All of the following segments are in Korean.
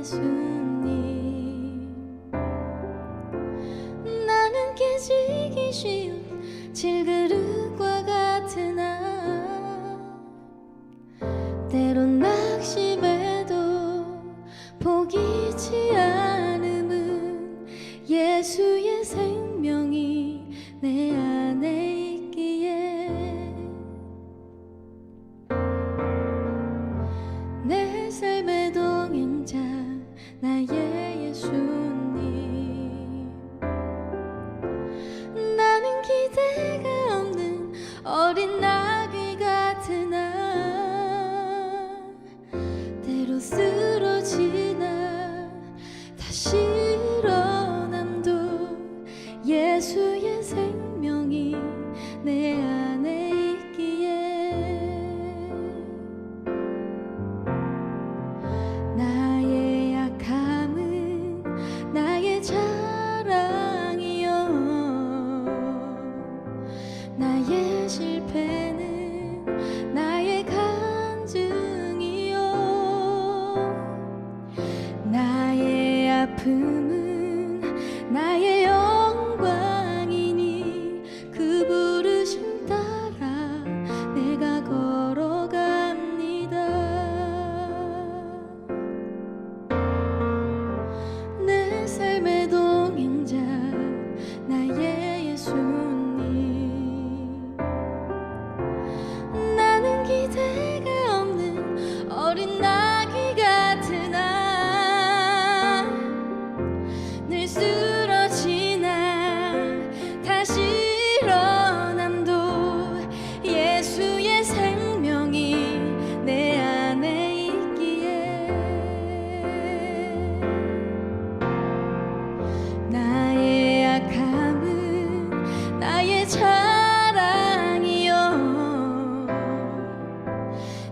예수님. 나는 깨지기 쉬운 질그릇과 같으나 때론 낙심해도 포기치 않음은 예수의 생명이 내 안에 있기에 내 삶의 동행자 나의 예수님. 나는 기대가 없는 어린 나귀 같으나 때로 쓰러지나 다시 일어남도 예수의 생명이 내 안에 있기에 나의 약함은 나의 자랑이요 나의 실패는 나의 간증이요 나의 아픔은 나의 영광이니 그 부르심 따라 내가 걸어갑니다. 내 삶의 동행자 나의 예수님. 나는 기대가 없는 어린 나귀 같으나 늘 쓰러지나 다시 일어남도 예수의 생명이 내 안에 있기에 나의 약함은 나의 자랑이요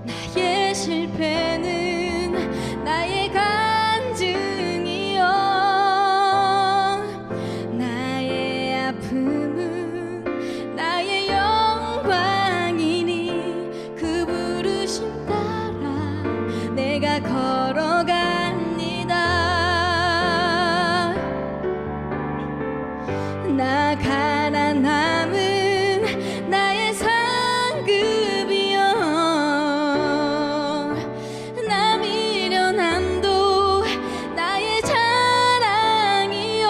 나의 실패는 나의 간증이요 나의 아픔은 나의 영광이니 그 부르심 따라 내가 걸어갑니다. 나 가난함은 나의 상급이요 나 미련함도 나의 자랑이요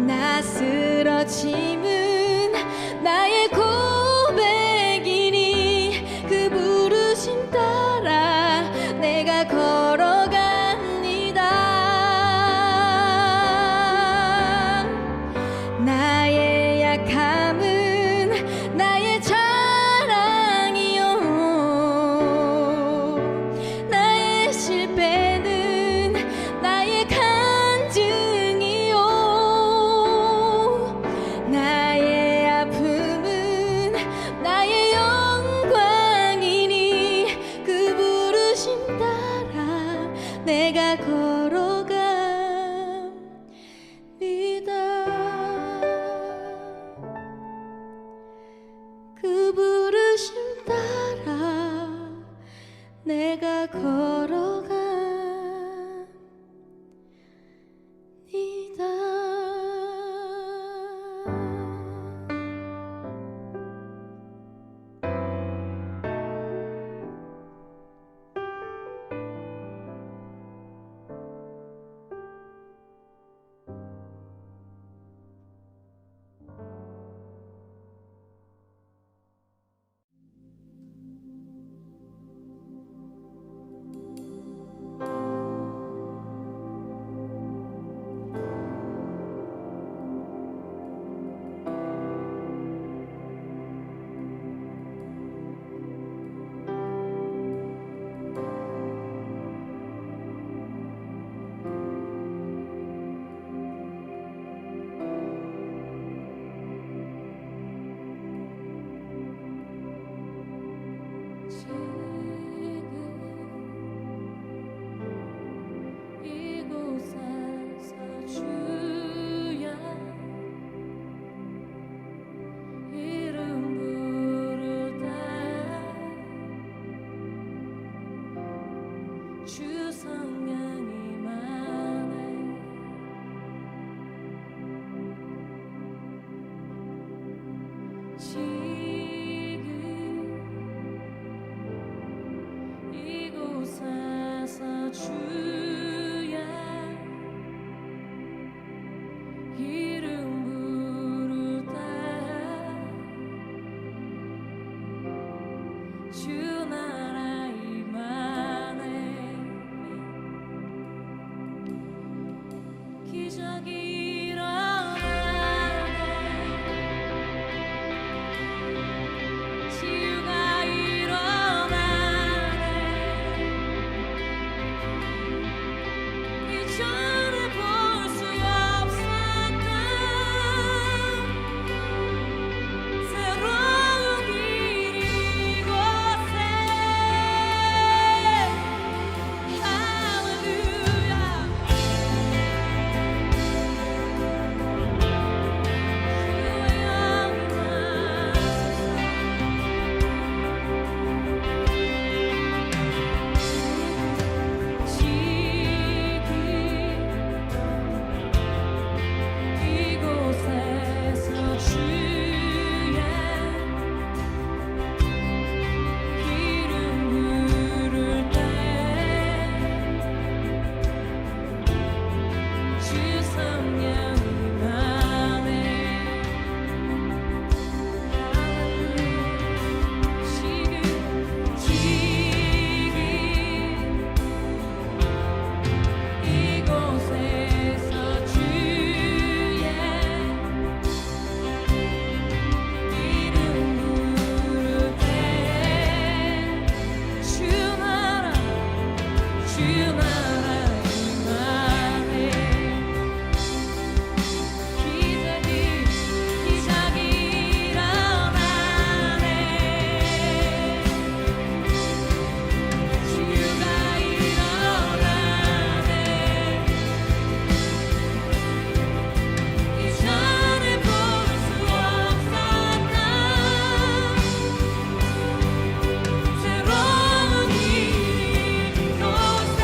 나 쓰러짐은 나의 고백이니 그 부르심 따라 내가 걸어갑니다. 나의 약함은 나의 자랑이요 나의 실패는 나의 간증이요 나의 아픔은 나의 영광이니 그 부르심 따라 내가 걸어갑니다. 그 부르심 따라 내가 걸어갑니다. 성령이 만해 지금 이곳에서 주의 이름 부를 때 주 나라 임하네 기적이 일어나네 치유가 일어나네 이전에 볼 수 없었던 새로운 길이 이곳에 할렐루야 이곳에서 주의 이름 부를 때 주 성령이 임하네 이곳에서 주의 이름 부를 때 주 나라 임하네 기적이 일어나네 치유가 일어나네 이전에 볼 수 없었던 새로운 길이 이곳에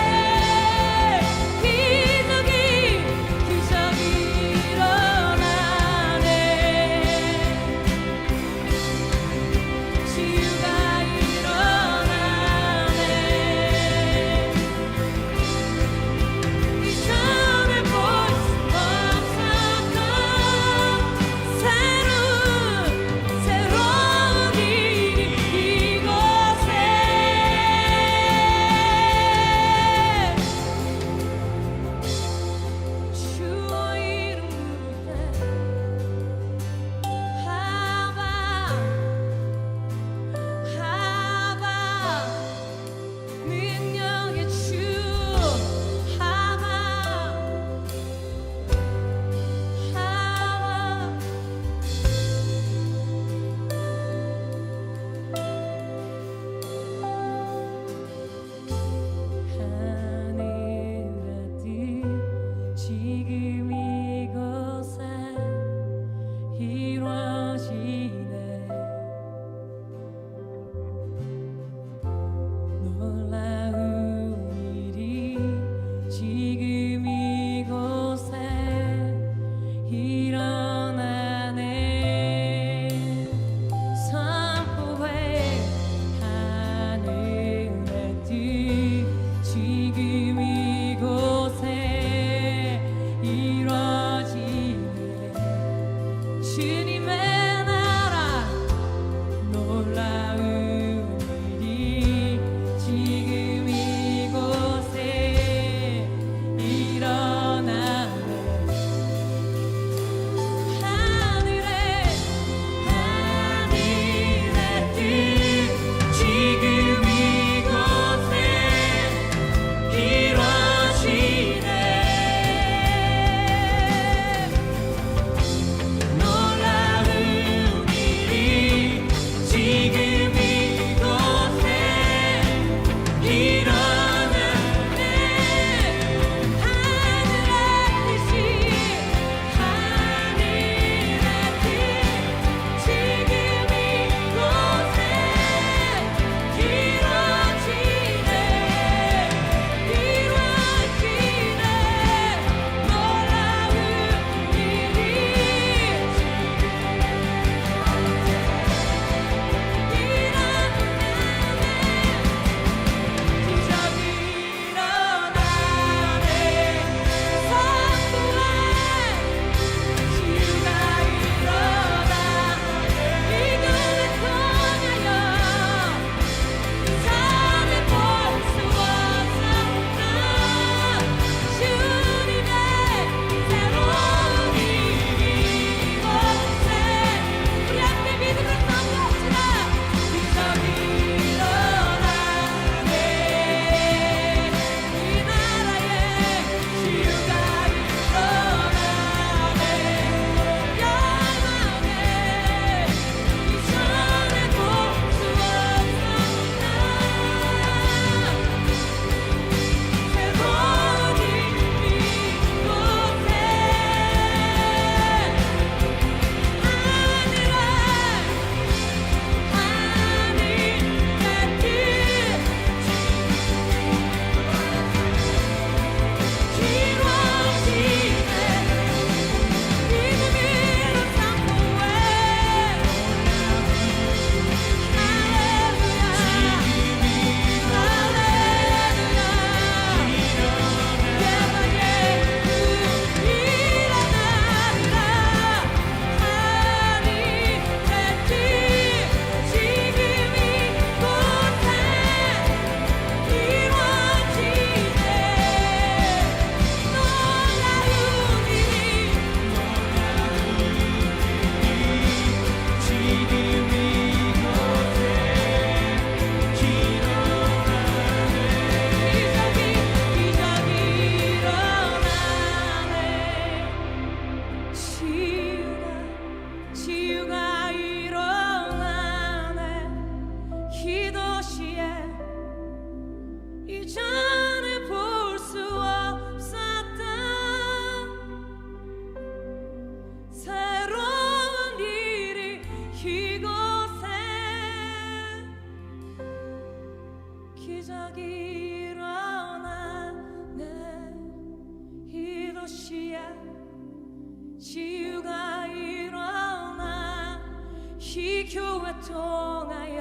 교회 통하여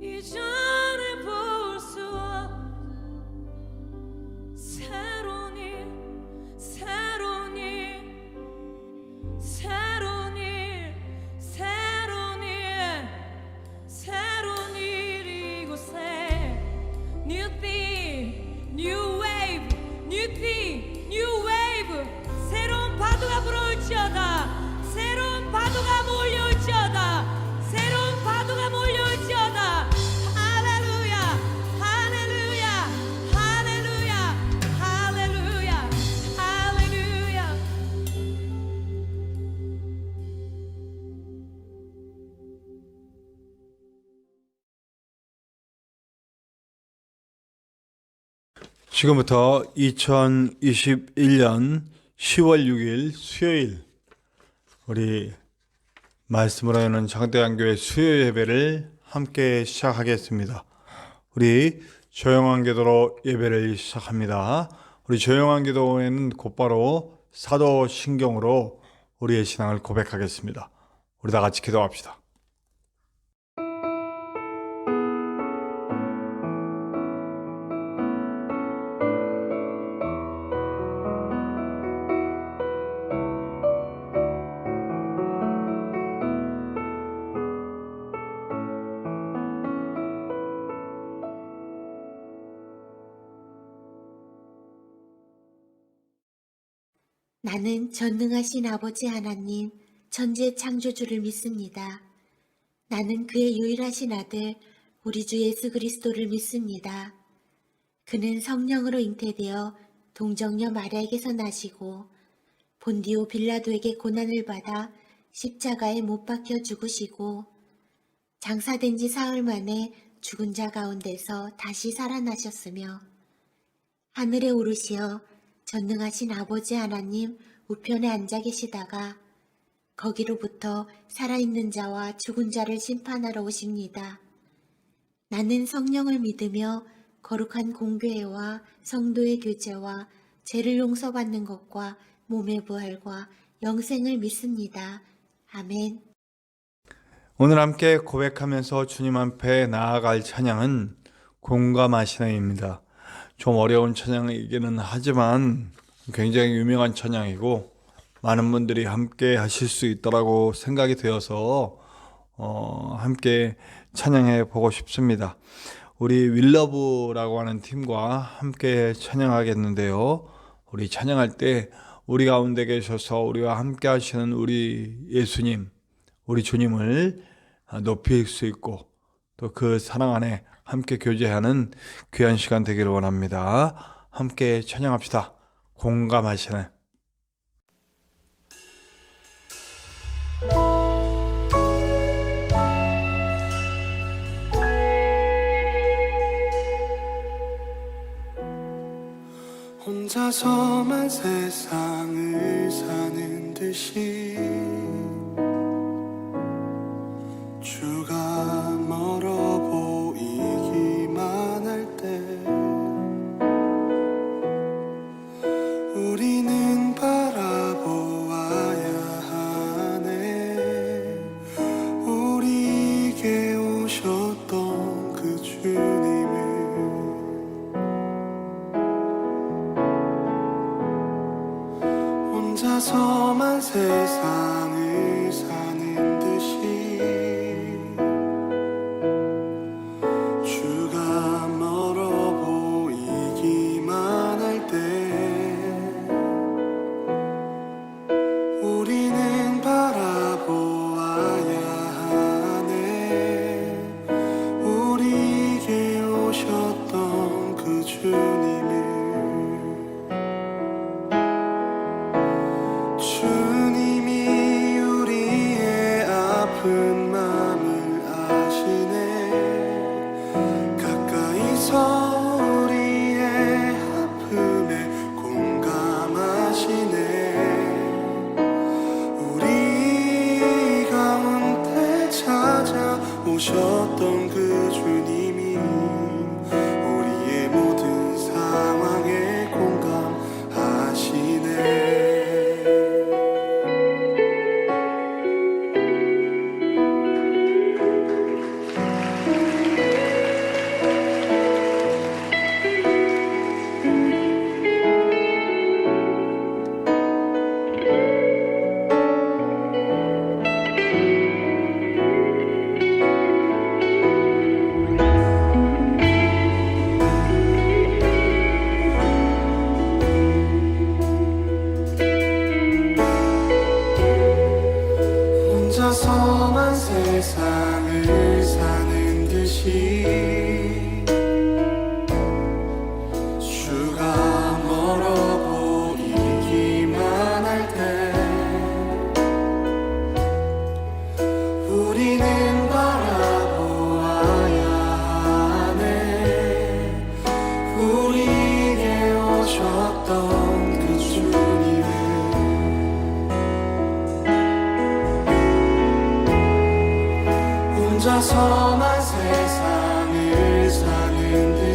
이전에 볼 수 없는 새로운 일, 새로운 일, 새로운 일, 새로운 일, 새로운 일 이곳에 New thing, new wave, new thing, new wave. 새로운 파도가 불어올지어다. 새로운 파도가 몰려올지어다. 새로운 파도가 몰려올지어다. 할렐루야, 할렐루야, 할렐루야, 할렐루야, 할렐루야. 지금부터 2021년 10월 6일 수요일 우리 말씀으로 여는 장대한교회 수요 예배를 함께 시작하겠습니다. 우리 조용한 기도로 예배를 시작합니다. 우리 조용한 기도에는 곧바로 사도신경으로 우리의 신앙을 고백하겠습니다. 우리 다 같이 기도합시다. 나는 전능하신 아버지 하나님, 천지의 창조주를 믿습니다. 나는 그의 유일하신 아들, 우리 주 예수 그리스도를 믿습니다. 그는 성령으로 잉태되어 동정녀 마리아에게서 나시고 본디오 빌라도에게 고난을 받아 십자가에 못 박혀 죽으시고 장사된 지 사흘 만에 죽은 자 가운데서 다시 살아나셨으며 하늘에 오르시어 전능하신 아버지 하나님 우편에 앉아 계시다가 거기로부터 살아있는 자와 죽은 자를 심판하러 오십니다. 나는 성령을 믿으며 거룩한 공교회와 성도의 교제와 죄를 용서받는 것과 몸의 부활과 영생을 믿습니다. 아멘. 오늘 함께 고백하면서 주님 앞에 나아갈 찬양은 공감하시나입니다. 좀 어려운 찬양이기는 하지만 굉장히 유명한 찬양이고 많은 분들이 함께 하실 수 있다고 생각이 되어서 함께 찬양해 보고 싶습니다. 우리 윌러브라고 하는 팀과 함께 찬양하겠는데요. 우리 찬양할 때 우리 가운데 계셔서 우리와 함께 하시는 우리 예수님, 우리 주님을 높일 수 있고 또 그 사랑 안에 함께 교제하는 귀한 시간 되기를 원합니다. 함께 찬양합시다. 공감하시는 혼자서만 세상을 사는 듯이 주가 멀어 보이기만 할 때 우리는 바라보아야 하네. 우리에게 오셨던 그 주님을 혼자서만 세상을 사는 듯이 주가 멀어 보이기만 할 때 우리는 바라보아야 하네. 우리에게 오셨던 그 주님을 주님이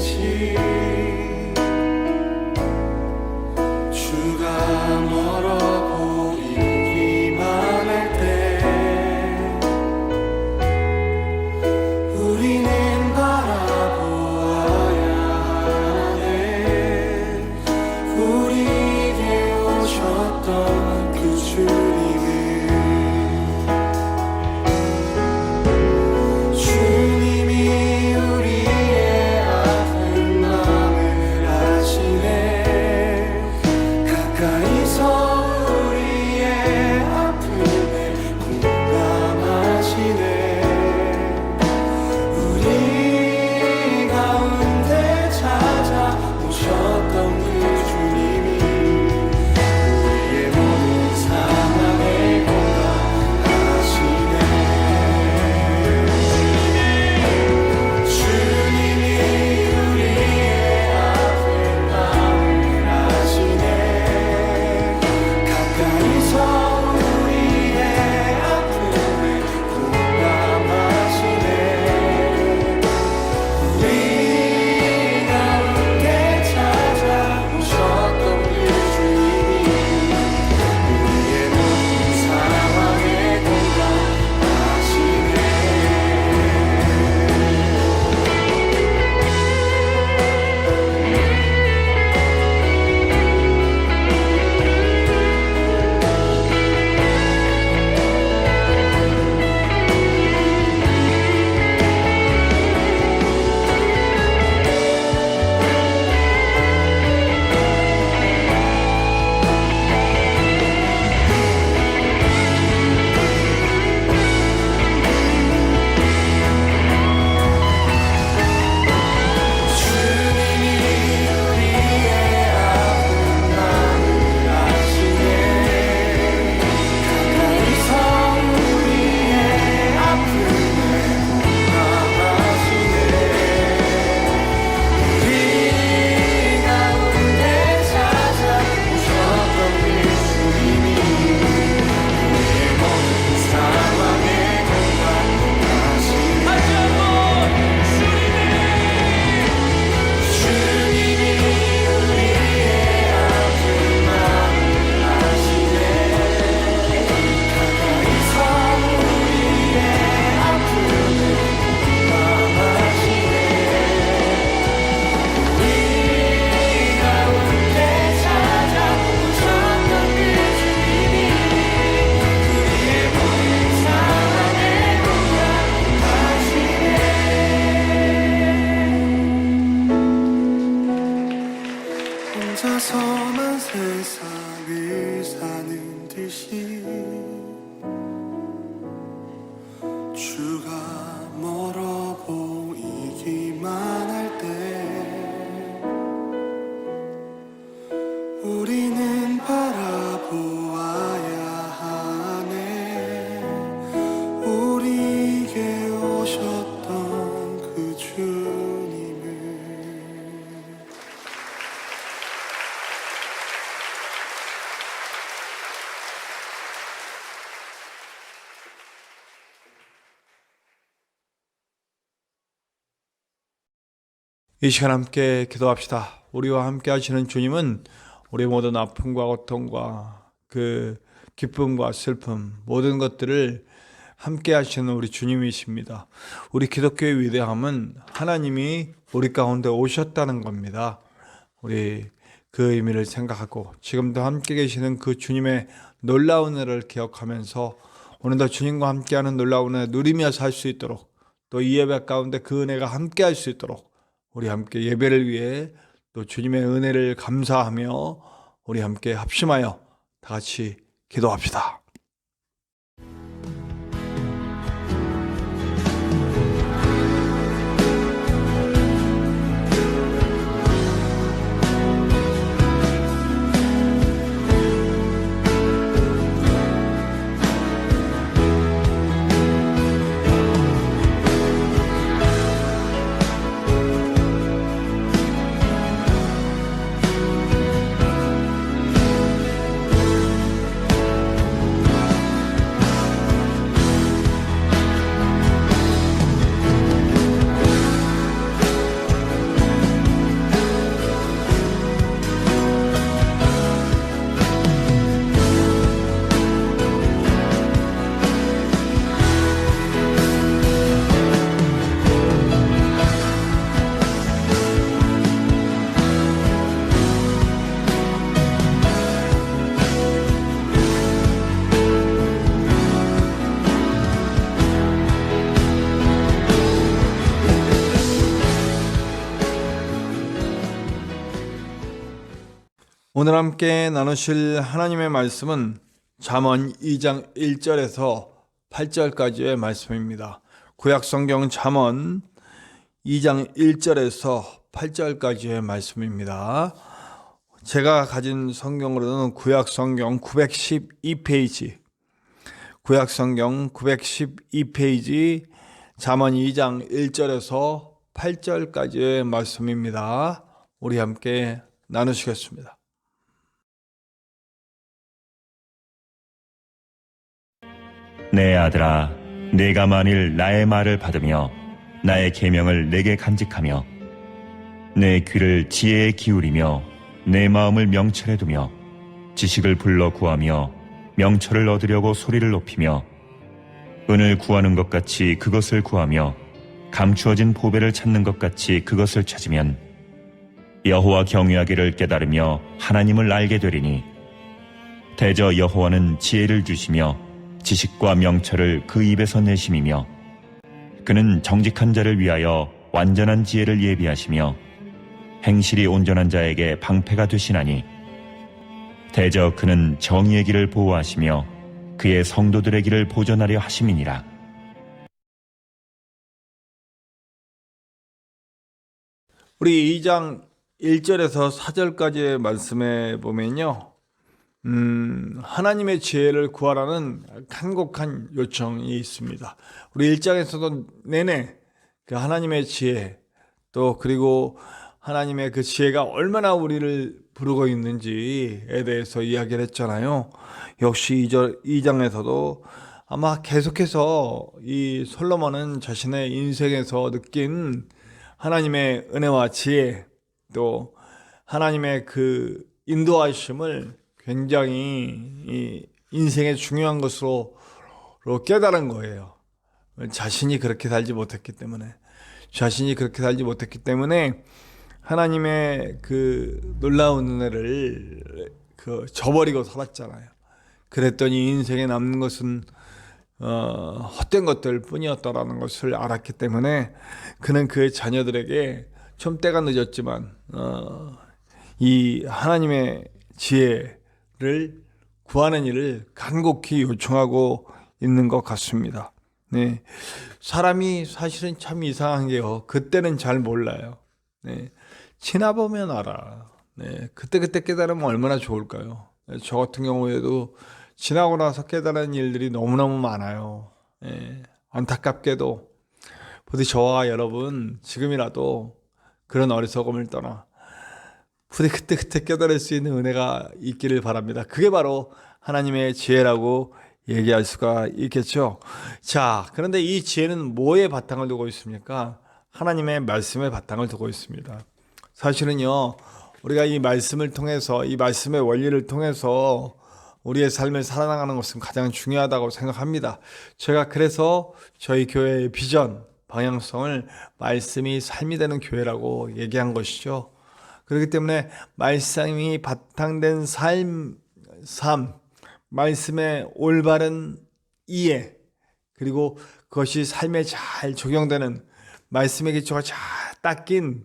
듯이 주가 멀어 보이기만 할 때 우리는 바라보아야 하네. 우리에게 오셨던 그 주님을 주님이 우리의 아픈 마음을 아시네. 가까이서 우리의 아픔에 공감하시네. 우리 가운데 찾아오셨던 그 주님이 우리의 모든 상황에 공감하시네. 주님이 우리의 아픈 마음을 아시네. 가까이서 우리의 아픔에 공감하시네. 우리 가운데 찾아오셨던 그 주님이 우리의 모든 상황에 공감하시네. 주님이 우리의 아픈 마음을 아시네. 가까이서 우리의 아픔을 공감하시네. 우리 가운데 찾아오셨던 그 주님이 우리의 모든 상황에 공감하시네. 주님이 우리의 아픈 마음을 아시네. 가까이서 우리의 아픔을 공감하시네. 우리 가운데 찾아오셨던 그 주님이 우리의 모든 상황에 공감하시네. 혼자서만 세상을 사는 듯이 주가 멀어 보이기만 할 때 우리는 바라보아야 하네. 우리에게 오셨던 그 주님을. 이 시간 함께 기도합시다. 우리와 함께 하시는 주님은 우리 모든 아픔과 고통과 그 기쁨과 슬픔 모든 것들을 함께 하시는 우리 주님이십니다. 우리 기독교의 위대함은 하나님이 우리 가운데 오셨다는 겁니다. 우리 그 의미를 생각하고 지금도 함께 계시는 그 주님의 놀라운 은혜를 기억하면서 오늘도 주님과 함께하는 놀라운 은혜 누리며 살 수 있도록 또 이 예배 가운데 그 은혜가 함께 할 수 있도록 우리 함께 예배를 위해 또 주님의 은혜를 감사하며 우리 함께 합심하여 다 같이 기도합시다. 오늘 함께 나누실 하나님의 말씀은 잠언 2장 1절에서 8절까지의 말씀입니다. 구약성경 잠언 2장 1절에서 8절까지의 말씀입니다. 제가 가진 성경으로는 구약성경 912페이지, 구약성경 912페이지 잠언 2장 1절에서 8절까지의 말씀입니다. 우리 함께 나누시겠습니다. 내 아들아, 내가 만일 나의 말을 받으며 나의 계명을 내게 간직하며 내 귀를 지혜에 기울이며 내 마음을 명철에 두며 지식을 불러 구하며 명철을 얻으려고 소리를 높이며 은을 구하는 것 같이 그것을 구하며 감추어진 보배를 찾는 것 같이 그것을 찾으면 여호와 경외하기를 깨달으며 하나님을 알게 되리니 대저 여호와는 지혜를 주시며 지식과 명철을 그 입에서 내심이며 그는 정직한 자를 위하여 완전한 지혜를 예비하시며 행실이 온전한 자에게 방패가 되시나니 대저 그는 정의의 길을 보호하시며 그의 성도들의 길을 보전하려 하심이니라. 우리 2장 1절에서 4절까지의 말씀에 보면요, 하나님의 지혜를 구하라는 간곡한 요청이 있습니다. 우리 1장에서도 내내 그 하나님의 지혜, 또 그리고 하나님의 그 지혜가 얼마나 우리를 부르고 있는지에 대해서 이야기를 했잖아요. 역시 2장에서도 아마 계속해서 이 솔로몬은 자신의 인생에서 느낀 하나님의 은혜와 지혜, 또 하나님의 그 인도하심을 굉장히 이 인생의 중요한 것으로 깨달은 거예요. 자신이 그렇게 살지 못했기 때문에 하나님의 그 놀라운 은혜를 저버리고 살았잖아요. 그랬더니 인생에 남는 것은 헛된 것들 뿐이었다라는 것을 알았기 때문에 그는 그의 자녀들에게 좀 때가 늦었지만 이 하나님의 지혜를 구하는 일을 간곡히 요청하고 있는 것 같습니다. 네, 사람이 사실은 참 이상한 게요, 그때는 잘 몰라요. 네, 지나보면 알아. 네, 그때 깨달으면 얼마나 좋을까요? 네, 저 같은 경우에도 지나고 나서 깨달은 일들이 너무너무 많아요. 네, 안타깝게도 부디 저와 여러분 지금이라도 그런 어리석음을 떠나 부디 그때 깨달을 수 있는 은혜가 있기를 바랍니다. 그게 바로 하나님의 지혜라고 얘기할 수가 있겠죠. 자, 그런데 이 지혜는 뭐에 바탕을 두고 있습니까? 하나님의 말씀에 바탕을 두고 있습니다. 사실은요, 우리가 이 말씀을 통해서, 이 말씀의 원리를 통해서 우리의 삶을 살아나가는 것은 가장 중요하다고 생각합니다. 제가 그래서 저희 교회의 비전, 방향성을 말씀이 삶이 되는 교회라고 얘기한 것이죠. 그렇기 때문에 말씀이 바탕된 삶, 말씀의 올바른 이해, 그리고 그것이 삶에 잘 적용되는 말씀의 기초가 잘 닦인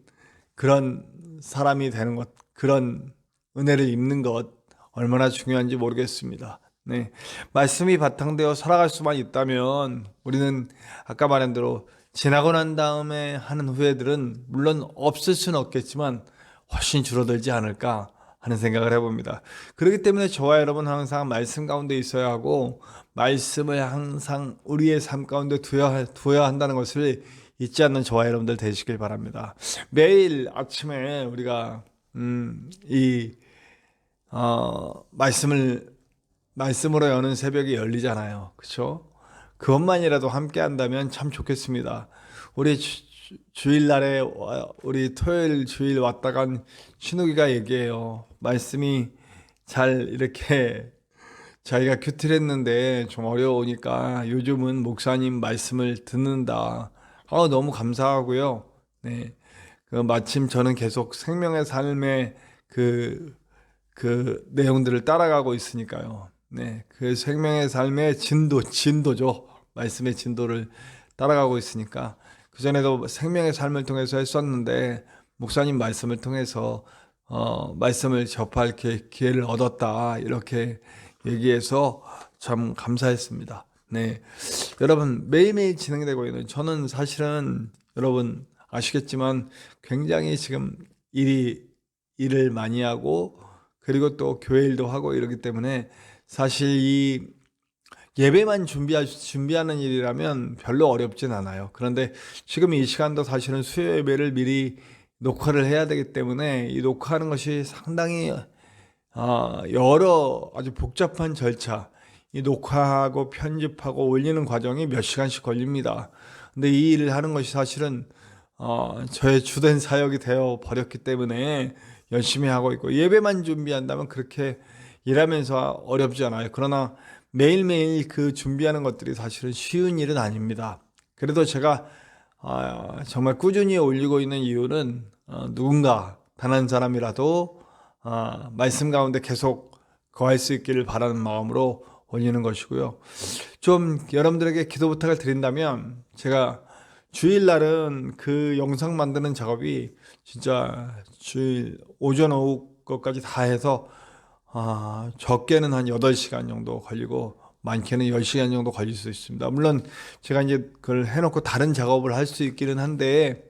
그런 사람이 되는 것, 그런 은혜를 입는 것 얼마나 중요한지 모르겠습니다. 네, 말씀이 바탕되어 살아갈 수만 있다면 우리는 아까 말한 대로 지나고 난 다음에 하는 후회들은 물론 없을 수는 없겠지만 훨씬 줄어들지 않을까 하는 생각을 해봅니다. 그렇기 때문에 저와 여러분 항상 말씀 가운데 있어야 하고 말씀을 항상 우리의 삶 가운데 두어야 한다는 것을 잊지 않는 저와 여러분들 되시길 바랍니다. 매일 아침에 우리가 말씀으로 여는 새벽이 열리잖아요. 그렇죠? 그것만이라도 함께 한다면 참 좋겠습니다. 우리 주일날에 우리 토요일 주일 왔다 간 신우기가 얘기해요. 말씀이 잘 이렇게 자기가 큐티를 했는데 좀 어려우니까 요즘은 목사님 말씀을 듣는다. 너무 감사하고요. 네, 마침 저는 계속 생명의 삶의 그 내용들을 따라가고 있으니까요. 네, 그 생명의 삶의 진도죠. 말씀의 진도를 따라가고 있으니까 그전에도 생명의 삶을 통해서 했었는데 목사님 말씀을 통해서 말씀을 접할 기회를 얻었다. 이렇게 얘기해서 참 감사했습니다. 네. 여러분, 매일매일 진행되고 있는, 저는 사실은 여러분 아시겠지만 굉장히 지금 일을 많이 하고, 그리고 또 교회 일도 하고 이러기 때문에 사실 이 예배만 준비하는 일이라면 별로 어렵진 않아요. 그런데 지금 이 시간도 사실은 수요 예배를 미리 녹화를 해야 되기 때문에 이 녹화하는 것이 상당히 여러 아주 복잡한 절차, 이 녹화하고 편집하고 올리는 과정이 몇 시간씩 걸립니다. 근데 이 일을 하는 것이 사실은 저의 주된 사역이 되어 버렸기 때문에 열심히 하고 있고, 예배만 준비한다면 그렇게 일하면서 어렵지 않아요. 그러나 매일매일 그 준비하는 것들이 사실은 쉬운 일은 아닙니다. 그래도 제가 정말 꾸준히 올리고 있는 이유는 누군가 단 한 사람이라도 말씀 가운데 계속 거할 수 있기를 바라는 마음으로 올리는 것이고요. 좀 여러분들에게 기도 부탁을 드린다면, 제가 주일날은 그 영상 만드는 작업이 진짜 주일 오전 오후 것까지 다 해서 적게는 한 8시간 정도 걸리고 많게는 10시간 정도 걸릴 수 있습니다. 물론 제가 이제 그걸 해놓고 다른 작업을 할 수 있기는 한데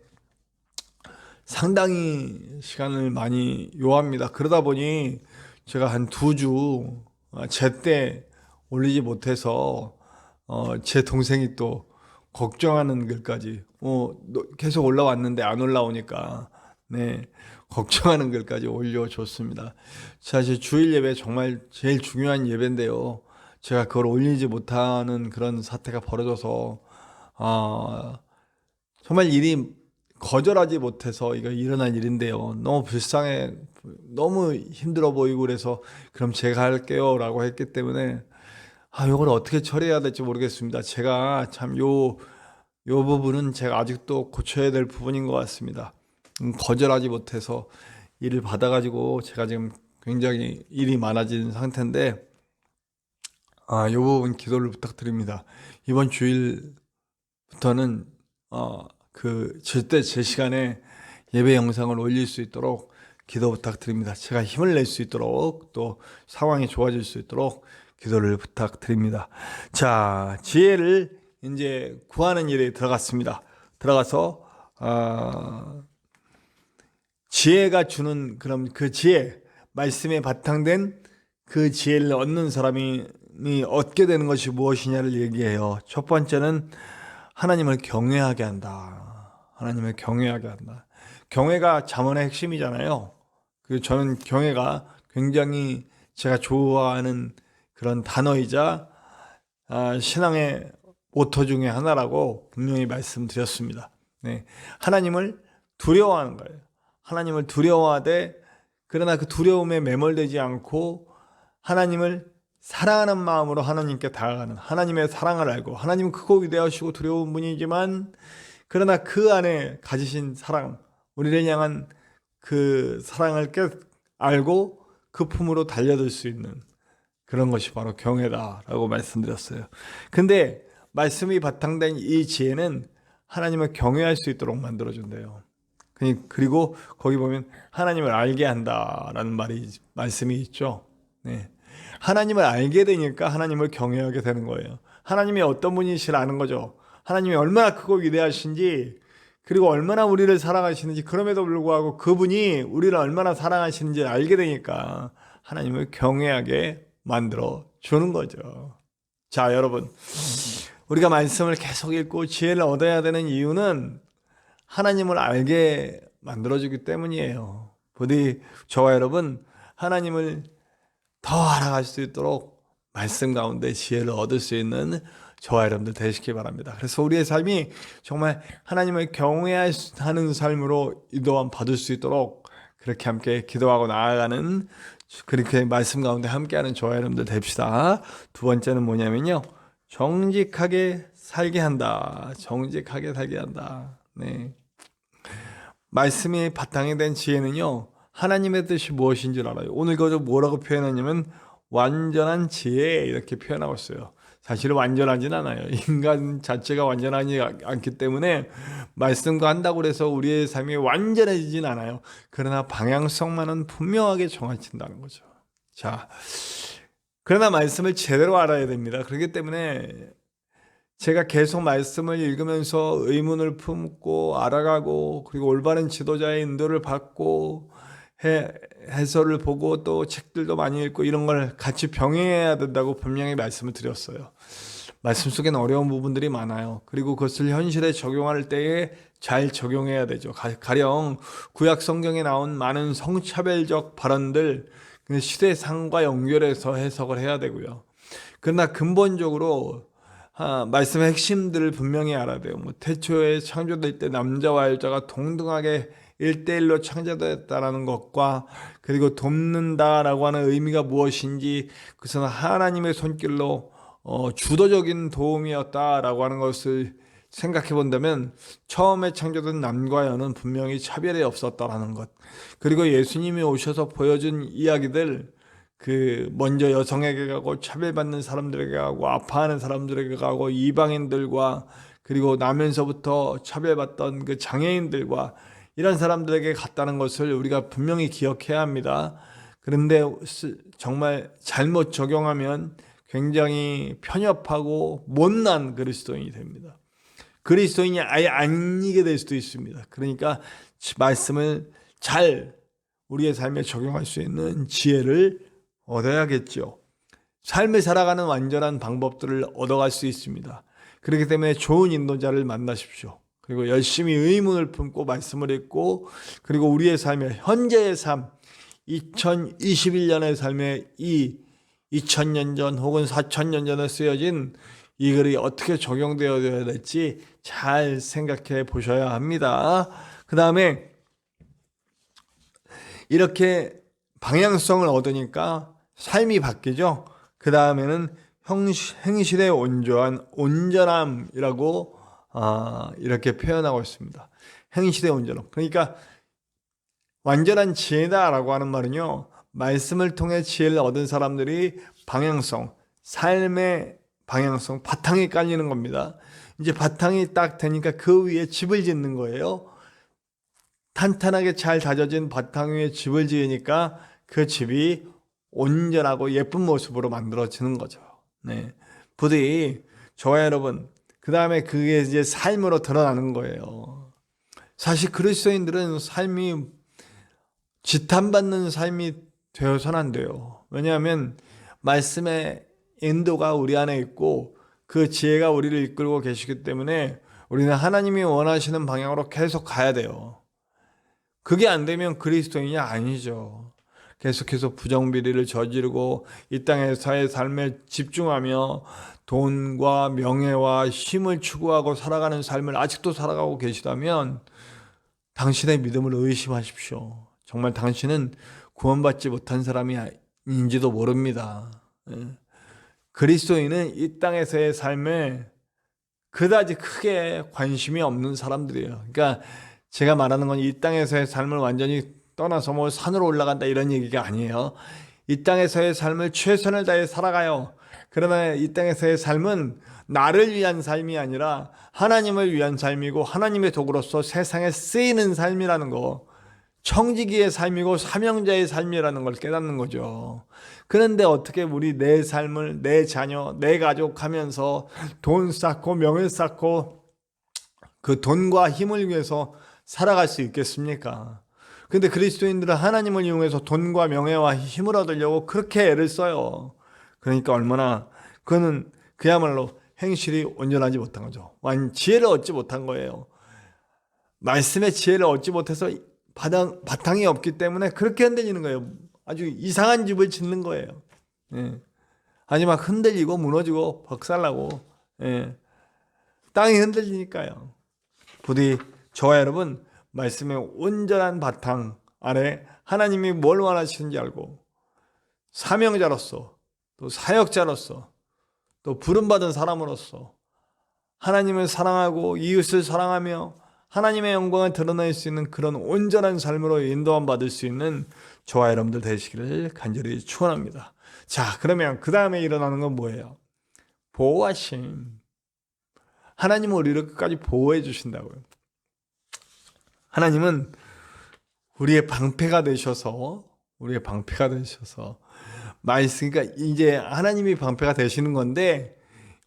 상당히 시간을 많이 요합니다. 그러다 보니 제가 한 2주 제때 올리지 못해서 제 동생이 또 걱정하는 글까지 계속 올라왔는데 안 올라오니까 네, 걱정하는 글까지 올려줬습니다. 사실 주일 예배 정말 제일 중요한 예배인데요. 제가 그걸 올리지 못하는 그런 사태가 벌어져서 정말 일이 거절하지 못해서 이거 일어난 일인데요. 너무 불쌍해, 너무 힘들어 보이고 그래서 그럼 제가 할게요 라고 했기 때문에 이걸 어떻게 처리해야 될지 모르겠습니다. 제가 참 요 부분은 제가 아직도 고쳐야 될 부분인 것 같습니다. 거절하지 못해서 일을 받아가지고 제가 지금 굉장히 일이 많아진 상태인데 요 부분 기도를 부탁드립니다. 이번 주일부터는 절대 제 시간에 예배 영상을 올릴 수 있도록 기도 부탁드립니다. 제가 힘을 낼 수 있도록 또 상황이 좋아질 수 있도록 기도를 부탁드립니다. 자, 지혜를 이제 구하는 일에 들어갔습니다. 들어가서 지혜가 주는 그럼 그 지혜, 말씀에 바탕된 그 지혜를 얻는 사람이 얻게 되는 것이 무엇이냐를 얘기해요. 첫 번째는 하나님을 경외하게 한다. 하나님을 경외하게 한다. 경외가 잠언의 핵심이잖아요. 저는 경외가 굉장히 제가 좋아하는 그런 단어이자 신앙의 모토 중에 하나라고 분명히 말씀드렸습니다. 네. 하나님을 두려워하는 거예요. 하나님을 두려워하되 그러나 그 두려움에 매몰되지 않고 하나님을 사랑하는 마음으로 하나님께 다가가는, 하나님의 사랑을 알고, 하나님은 크고 위대하시고 두려운 분이지만 그러나 그 안에 가지신 사랑, 우리를 향한 그 사랑을 알고 그 품으로 달려들 수 있는 그런 것이 바로 경외다라고 말씀드렸어요. 근데 말씀이 바탕된 이 지혜는 하나님을 경외할 수 있도록 만들어준대요. 그리고 거기 보면 하나님을 알게 한다라는 말씀이 있죠. 네. 하나님을 알게 되니까 하나님을 경외하게 되는 거예요. 하나님이 어떤 분이시를 아는 거죠. 하나님이 얼마나 크고 위대하신지, 그리고 얼마나 우리를 사랑하시는지, 그럼에도 불구하고 그분이 우리를 얼마나 사랑하시는지 알게 되니까 하나님을 경외하게 만들어 주는 거죠. 자, 여러분, 우리가 말씀을 계속 읽고 지혜를 얻어야 되는 이유는 하나님을 알게 만들어주기 때문이에요. 부디 저와 여러분 하나님을 더 알아갈 수 있도록 말씀 가운데 지혜를 얻을 수 있는 저와 여러분들 되시기 바랍니다. 그래서 우리의 삶이 정말 하나님을 경외하는 삶으로 인도함 받을 수 있도록 그렇게 함께 기도하고 나아가는, 그렇게 말씀 가운데 함께하는 저와 여러분들 됩시다. 두 번째는 뭐냐면요, 정직하게 살게 한다. 정직하게 살게 한다. 네. 말씀이 바탕이 된 지혜는요, 하나님의 뜻이 무엇인 줄 알아요. 오늘 그저 뭐라고 표현하냐면 완전한 지혜 이렇게 표현하고 있어요. 사실 완전하진 않아요. 인간 자체가 완전하지 않기 때문에 말씀과 한다고 해서 우리의 삶이 완전해지진 않아요. 그러나 방향성만은 분명하게 정해진다는 거죠. 자, 그러나 말씀을 제대로 알아야 됩니다. 그렇기 때문에 제가 계속 말씀을 읽으면서 의문을 품고 알아가고, 그리고 올바른 지도자의 인도를 받고, 해설을 보고 또 책들도 많이 읽고 이런 걸 같이 병행해야 된다고 분명히 말씀을 드렸어요. 말씀 속에는 어려운 부분들이 많아요. 그리고 그것을 현실에 적용할 때에 잘 적용해야 되죠. 가령 구약 성경에 나온 많은 성차별적 발언들 시대상과 연결해서 해석을 해야 되고요. 그러나 근본적으로 말씀의 핵심들을 분명히 알아야 돼요. 태초에 창조될 때 남자와 여자가 동등하게 1대1로 창조됐다라는 것과, 그리고 돕는다라고 하는 의미가 무엇인지, 그것은 하나님의 손길로 주도적인 도움이었다라고 하는 것을 생각해 본다면, 처음에 창조된 남과 여는 분명히 차별이 없었다라는 것, 그리고 예수님이 오셔서 보여준 이야기들, 먼저 여성에게 가고 차별받는 사람들에게 가고 아파하는 사람들에게 가고 이방인들과, 그리고 나면서부터 차별받던 그 장애인들과 이런 사람들에게 갔다는 것을 우리가 분명히 기억해야 합니다. 그런데 정말 잘못 적용하면 굉장히 편협하고 못난 그리스도인이 됩니다. 그리스도인이 아예 아니게 될 수도 있습니다. 그러니까 말씀을 잘 우리의 삶에 적용할 수 있는 지혜를 얻어야겠죠. 삶을 살아가는 완전한 방법들을 얻어갈 수 있습니다. 그렇기 때문에 좋은 인도자를 만나십시오. 그리고 열심히 의문을 품고 말씀을 읽고, 그리고 우리의 삶의 현재의 삶, 2021년의 삶에 이 2000년 전 혹은 4000년 전에 쓰여진 이 글이 어떻게 적용되어야 될지 잘 생각해 보셔야 합니다. 그 다음에 이렇게 방향성을 얻으니까 삶이 바뀌죠. 그 다음에는 행실의 온전함이라고 이렇게 표현하고 있습니다. 행실의 온전함. 그러니까 완전한 지혜다라고 하는 말은요, 말씀을 통해 지혜를 얻은 사람들이 방향성, 삶의 방향성, 바탕이 깔리는 겁니다. 이제 바탕이 딱 되니까 그 위에 집을 짓는 거예요. 탄탄하게 잘 다져진 바탕 위에 집을 지으니까 그 집이 온전하고 예쁜 모습으로 만들어지는 거죠. 네. 부디 저와 여러분, 그 다음에 그게 이제 삶으로 드러나는 거예요. 사실 그리스도인들은 삶이 지탄받는 삶이 되어서는 안 돼요. 왜냐하면 말씀의 인도가 우리 안에 있고 그 지혜가 우리를 이끌고 계시기 때문에 우리는 하나님이 원하시는 방향으로 계속 가야 돼요. 그게 안 되면 그리스도인이 아니죠. 계속해서 부정비리를 저지르고 이 땅에서의 삶에 집중하며 돈과 명예와 힘을 추구하고 살아가는 삶을 아직도 살아가고 계시다면 당신의 믿음을 의심하십시오. 정말 당신은 구원받지 못한 사람이 아닌지도 모릅니다. 그리스도인은 이 땅에서의 삶에 그다지 크게 관심이 없는 사람들이에요. 그러니까 제가 말하는 건 이 땅에서의 삶을 완전히 떠나서 뭐 산으로 올라간다 이런 얘기가 아니에요. 이 땅에서의 삶을 최선을 다해 살아가요. 그러나 이 땅에서의 삶은 나를 위한 삶이 아니라 하나님을 위한 삶이고 하나님의 도구로서 세상에 쓰이는 삶이라는 거, 청지기의 삶이고 사명자의 삶이라는 걸 깨닫는 거죠. 그런데 어떻게 우리 내 삶을 내 자녀, 내 가족 하면서 돈 쌓고 명예 쌓고 그 돈과 힘을 위해서 살아갈 수 있겠습니까? 근데 그리스도인들은 하나님을 이용해서 돈과 명예와 힘을 얻으려고 그렇게 애를 써요. 그러니까 얼마나 그는 그야말로 행실이 온전하지 못한 거죠. 지혜를 얻지 못한 거예요. 말씀의 지혜를 얻지 못해서 바탕이 없기 때문에 그렇게 흔들리는 거예요. 아주 이상한 집을 짓는 거예요. 예. 아주 막 흔들리고 무너지고 박살나고, 예. 땅이 흔들리니까요. 부디 저와 여러분 말씀의 온전한 바탕 아래 하나님이 뭘 원하시는지 알고 사명자로서 또 사역자로서 또 부름받은 사람으로서 하나님을 사랑하고 이웃을 사랑하며 하나님의 영광을 드러낼 수 있는 그런 온전한 삶으로 인도함 받을 수 있는 저와 여러분들 되시기를 간절히 축원합니다. 자, 그러면 그 다음에 일어나는 건 뭐예요? 보호하심. 하나님은 우리를 끝까지 보호해 주신다고요. 하나님은 우리의 방패가 되셔서 그러니까 이제 하나님이 방패가 되시는 건데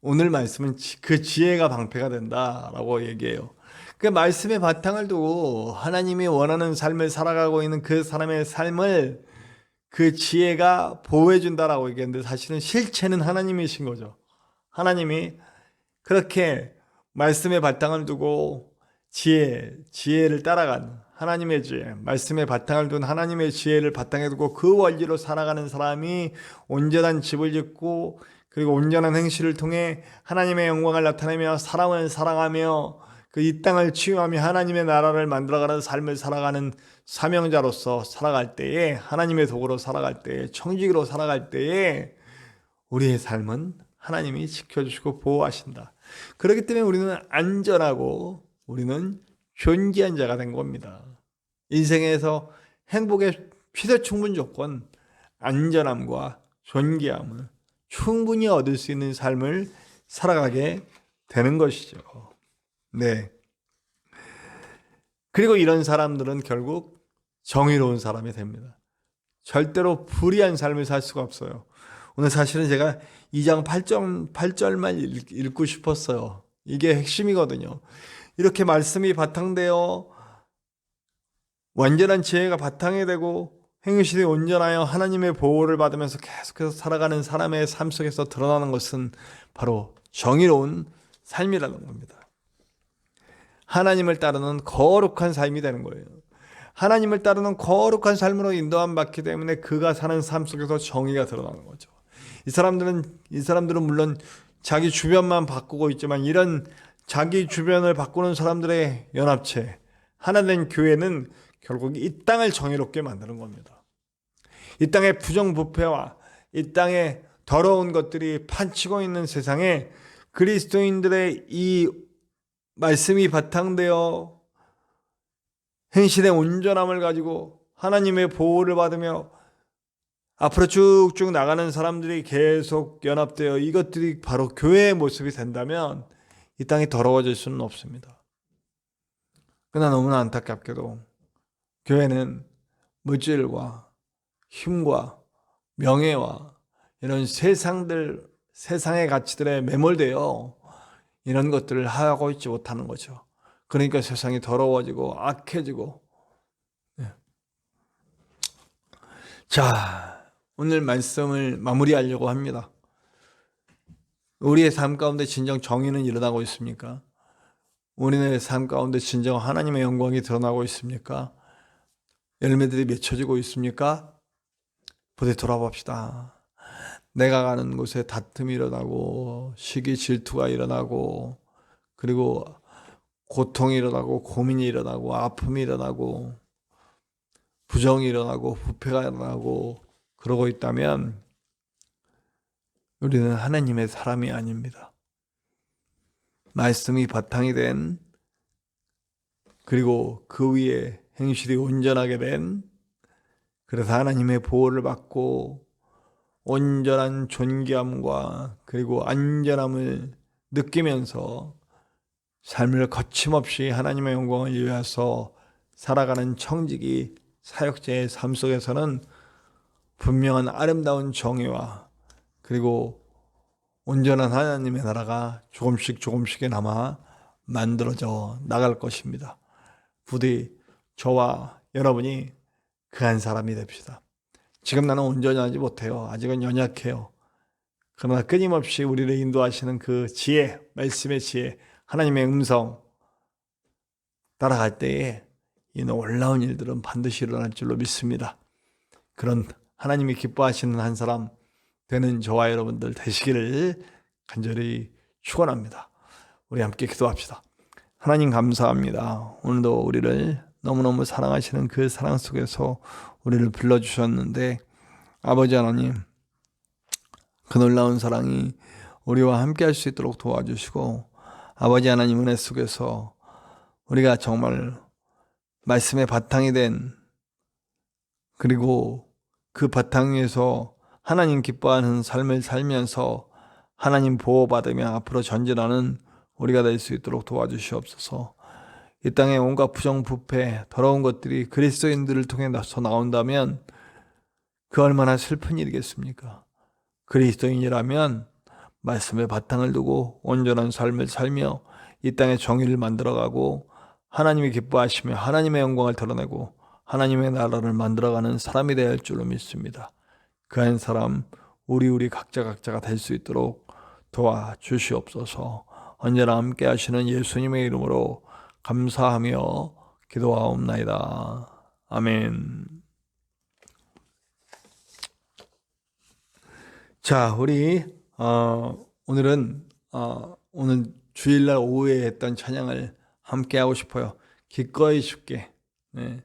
오늘 말씀은 그 지혜가 방패가 된다라고 얘기해요. 그 말씀의 바탕을 두고 하나님이 원하는 삶을 살아가고 있는 그 사람의 삶을 그 지혜가 보호해 준다라고 얘기했는데 사실은 실체는 하나님이신 거죠. 하나님이 그렇게 말씀의 바탕을 두고 지혜를 따라가는 하나님의 지혜, 말씀의 바탕을 둔 하나님의 지혜를 바탕에 두고 그 원리로 살아가는 사람이 온전한 집을 짓고 그리고 온전한 행실을 통해 하나님의 영광을 나타내며 사람을 사랑하며 그 이 땅을 치유하며 하나님의 나라를 만들어가는 삶을 살아가는 사명자로서 살아갈 때에 하나님의 도구로 살아갈 때에 청지기로 살아갈 때에 우리의 삶은 하나님이 지켜주시고 보호하신다. 그렇기 때문에 우리는 안전하고 우리는 존귀한 자가 된 겁니다. 인생에서 행복의 최대충분 조건, 안전함과 존귀함을 충분히 얻을 수 있는 삶을 살아가게 되는 것이죠. 네. 그리고 이런 사람들은 결국 정의로운 사람이 됩니다. 절대로 불의한 삶을 살 수가 없어요. 오늘 사실은 제가 2장 8절만 읽고 싶었어요. 이게 핵심이거든요. 이렇게 말씀이 바탕되어 완전한 지혜가 바탕이 되고 행실이 온전하여 하나님의 보호를 받으면서 계속해서 살아가는 사람의 삶 속에서 드러나는 것은 바로 정의로운 삶이라는 겁니다. 하나님을 따르는 거룩한 삶이 되는 거예요. 하나님을 따르는 거룩한 삶으로 인도함 받기 때문에 그가 사는 삶 속에서 정의가 드러나는 거죠. 이 사람들은 물론 자기 주변만 바꾸고 있지만 이런 자기 주변을 바꾸는 사람들의 연합체, 하나된 교회는 결국 이 땅을 정의롭게 만드는 겁니다. 이 땅의 부정부패와 이 땅의 더러운 것들이 판치고 있는 세상에 그리스도인들의 이 말씀이 바탕되어 행실의 온전함을 가지고 하나님의 보호를 받으며 앞으로 쭉쭉 나가는 사람들이 계속 연합되어 이것들이 바로 교회의 모습이 된다면 이 땅이 더러워질 수는 없습니다. 그러나 너무나 안타깝게도 교회는 물질과 힘과 명예와 이런 세상의 가치들에 매몰되어 이런 것들을 하고 있지 못하는 거죠. 그러니까 세상이 더러워지고 악해지고. 자, 오늘 말씀을 마무리하려고 합니다. 우리의 삶 가운데 진정 정의는 일어나고 있습니까? 우리의 삶 가운데 진정 하나님의 영광이 드러나고 있습니까? 열매들이 맺혀지고 있습니까? 부디 돌아봅시다. 내가 가는 곳에 다툼이 일어나고 시기 질투가 일어나고 그리고 고통이 일어나고 고민이 일어나고 아픔이 일어나고 부정이 일어나고 부패가 일어나고 그러고 있다면 우리는 하나님의 사람이 아닙니다. 말씀이 바탕이 된 그리고 그 위에 행실이 온전하게 된 그래서 하나님의 보호를 받고 온전한 존귀함과 그리고 안전함을 느끼면서 삶을 거침없이 하나님의 영광을 위해서 살아가는 청지기 사역자의 삶 속에서는 분명한 아름다운 정의와 그리고 온전한 하나님의 나라가 조금씩이나마 만들어져 나갈 것입니다. 부디 저와 여러분이 그 한 사람이 됩시다. 지금 나는 온전히 하지 못해요. 아직은 연약해요. 그러나 끊임없이 우리를 인도하시는 그 지혜, 말씀의 지혜, 하나님의 음성 따라갈 때에 이 놀라운 일들은 반드시 일어날 줄로 믿습니다. 그런 하나님이 기뻐하시는 한 사람 되는 저와 여러분들 되시기를 간절히 축원합니다. 우리 함께 기도합시다. 하나님 감사합니다. 오늘도 우리를 너무너무 사랑하시는 그 사랑 속에서 우리를 불러주셨는데 아버지 하나님 그 놀라운 사랑이 우리와 함께 할 수 있도록 도와주시고 아버지 하나님 은혜 속에서 우리가 정말 말씀의 바탕이 된 그리고 그 바탕 위에서 하나님 기뻐하는 삶을 살면서 하나님 보호받으며 앞으로 전진하는 우리가 될 수 있도록 도와주시옵소서. 이 땅에 온갖 부정부패, 더러운 것들이 그리스도인들을 통해서 나온다면 그 얼마나 슬픈 일이겠습니까? 그리스도인이라면 말씀의 바탕을 두고 온전한 삶을 살며 이 땅에 정의를 만들어가고 하나님이 기뻐하시며 하나님의 영광을 드러내고 하나님의 나라를 만들어가는 사람이 되어야 할 줄로 믿습니다. 그한 사람 우리 각자가 될 수 있도록 도와주시옵소서. 언제나 함께 하시는 예수님의 이름으로 감사하며 기도하옵나이다. 아멘. 자, 우리 오늘은 오늘 주일날 오후에 했던 찬양을 함께 하고 싶어요. 기꺼이 죽게. 네.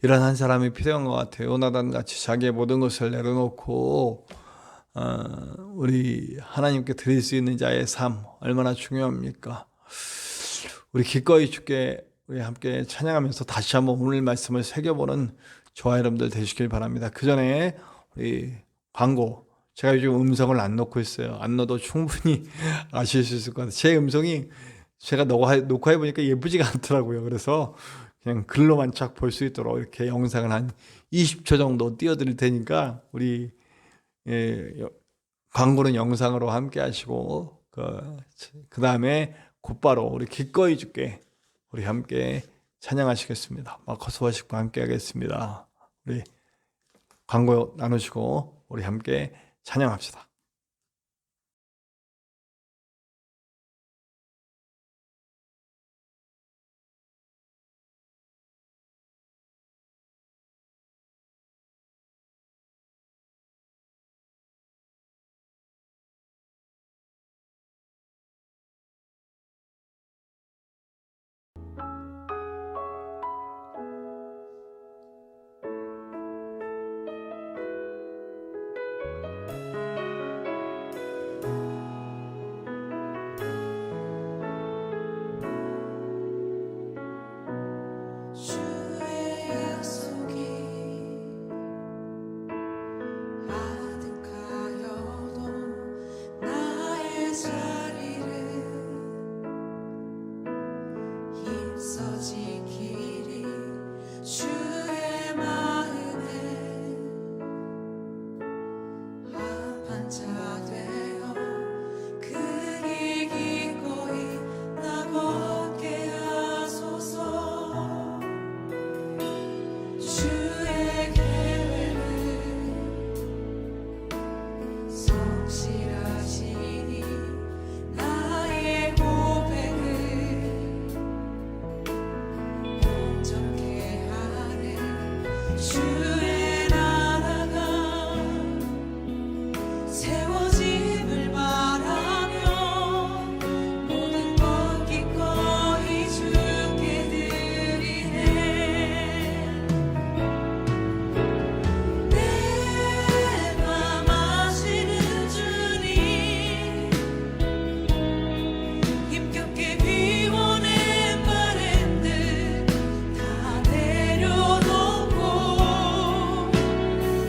이런 한 사람이 필요한 것 같아요. 요나단 같이 자기의 모든 것을 내려놓고 우리 하나님께 드릴 수 있는 자의 삶 얼마나 중요합니까? 우리 기꺼이 죽게 우리 함께 찬양하면서 다시 한번 오늘 말씀을 새겨보는 저와 여러분들 되시길 바랍니다. 그 전에 우리 광고, 제가 요즘 음성을 안 넣고 있어요. 안 넣어도 충분히 아실 수 있을 것 같아요. 제 음성이 제가 녹화해보니까 예쁘지가 않더라고요. 그래서 그냥 글로만 쫙 볼 수 있도록 이렇게 영상을 한 20초 정도 띄워드릴 테니까 우리 광고는 영상으로 함께 하시고 그 다음에 곧바로 우리 기꺼이 죽게 우리 함께 찬양하시겠습니다. 마커스 워십과 함께 하겠습니다. 우리 광고 나누시고 우리 함께 찬양합시다. 주의 약속이 아득하여도 나의 자리를 힘써 지키리. 주의 마음에 합한 자 되어 그 길 기꺼이 나 걷게 하소서. 주의 계획은 성실하시니 나의 고백을 온전케 하네. 주의 나라가 세워짐을 바라며 모든 것 기꺼이 주께 드리네. 내 맘 아시는 주님, 힘겹게 비워낸 바랜들 다 내려놓고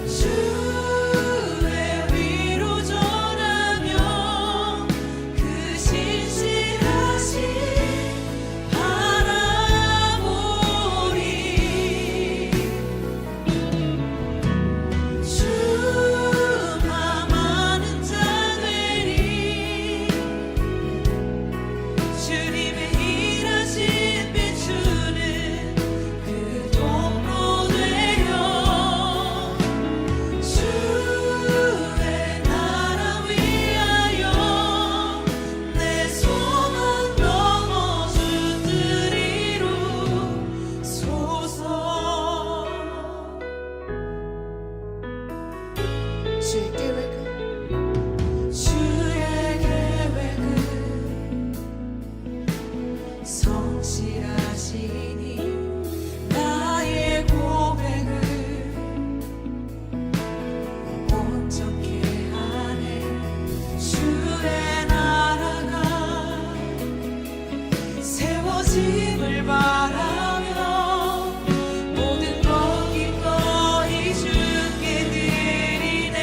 주의 위로 전하며 그 신실하심 바라보리. 주만 아는 자 되리. 주님의 일하신 비추는 그 통로 되어 주의 나라 위하여 내 소망 넘어 주 뜻 이루소서. 주의 계획은 성실하시니 나의 고백을 온전케 하네. 주의 나라가 세워짐을 바라며 모든 것 기꺼이 주께 드리네.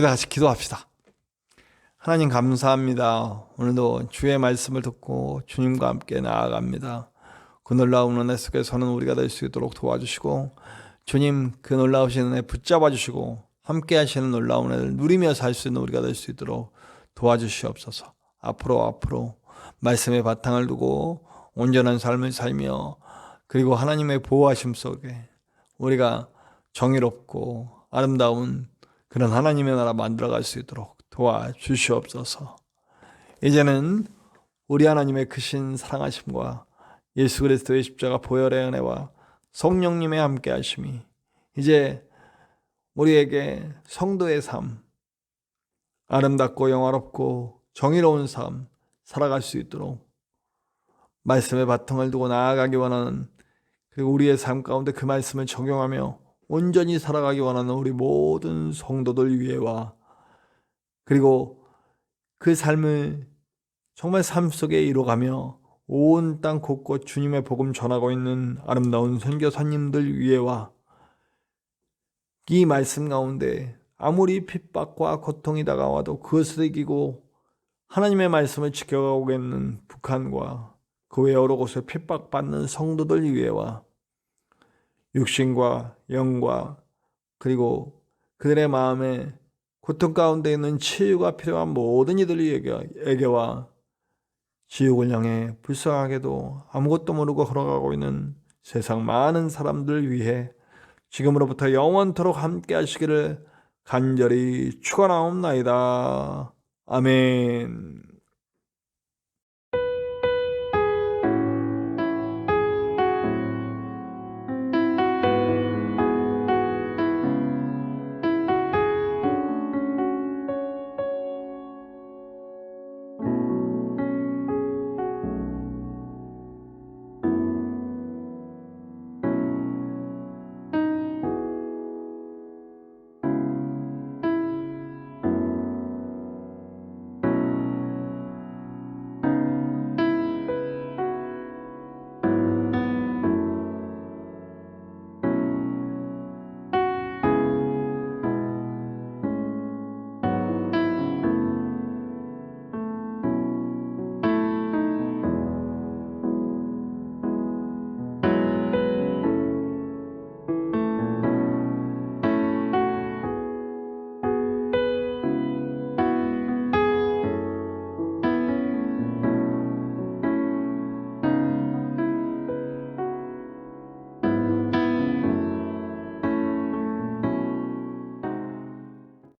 우리 다 같이 기도합시다. 하나님 감사합니다. 오늘도 주의 말씀을 듣고 주님과 함께 나아갑니다. 그 놀라운 은혜 속에서는 우리가 될 수 있도록 도와주시고 주님 그 놀라우신 은혜 붙잡아 주시고 함께 하시는 놀라운 은혜를 누리며 살 수 있는 우리가 될 수 있도록 도와주시옵소서. 앞으로 말씀의 바탕을 두고 온전한 삶을 살며 그리고 하나님의 보호하심 속에 우리가 정의롭고 아름다운 그런 하나님의 나라 만들어갈 수 있도록 도와주시옵소서. 이제는 우리 하나님의 크신 사랑하심과 예수 그리스도의 십자가 보혈의 은혜와 성령님의 함께 하심이 이제 우리에게 성도의 삶, 아름답고 영화롭고 정의로운 삶 살아갈 수 있도록 말씀의 바탕을 두고 나아가기 원하는 그리고 우리의 삶 가운데 그 말씀을 적용하며 온전히 살아가기 원하는 우리 모든 성도들 위해와 그리고 그 삶을 정말 삶 속에 이뤄가며 온 땅 곳곳 주님의 복음 전하고 있는 아름다운 선교사님들 위해와 이 말씀 가운데 아무리 핍박과 고통이 다가와도 그것을 이기고 하나님의 말씀을 지켜가고 있는 북한과 그 외 여러 곳에 핍박받는 성도들 위해와 육신과 영과 그리고 그들의 마음에 고통 가운데 있는 치유가 필요한 모든 이들에게와 지옥을 향해 불쌍하게도 아무것도 모르고 걸어가고 있는 세상 많은 사람들 위해 지금으로부터 영원토록 함께 하시기를 간절히 축원하옵나이다. 아멘.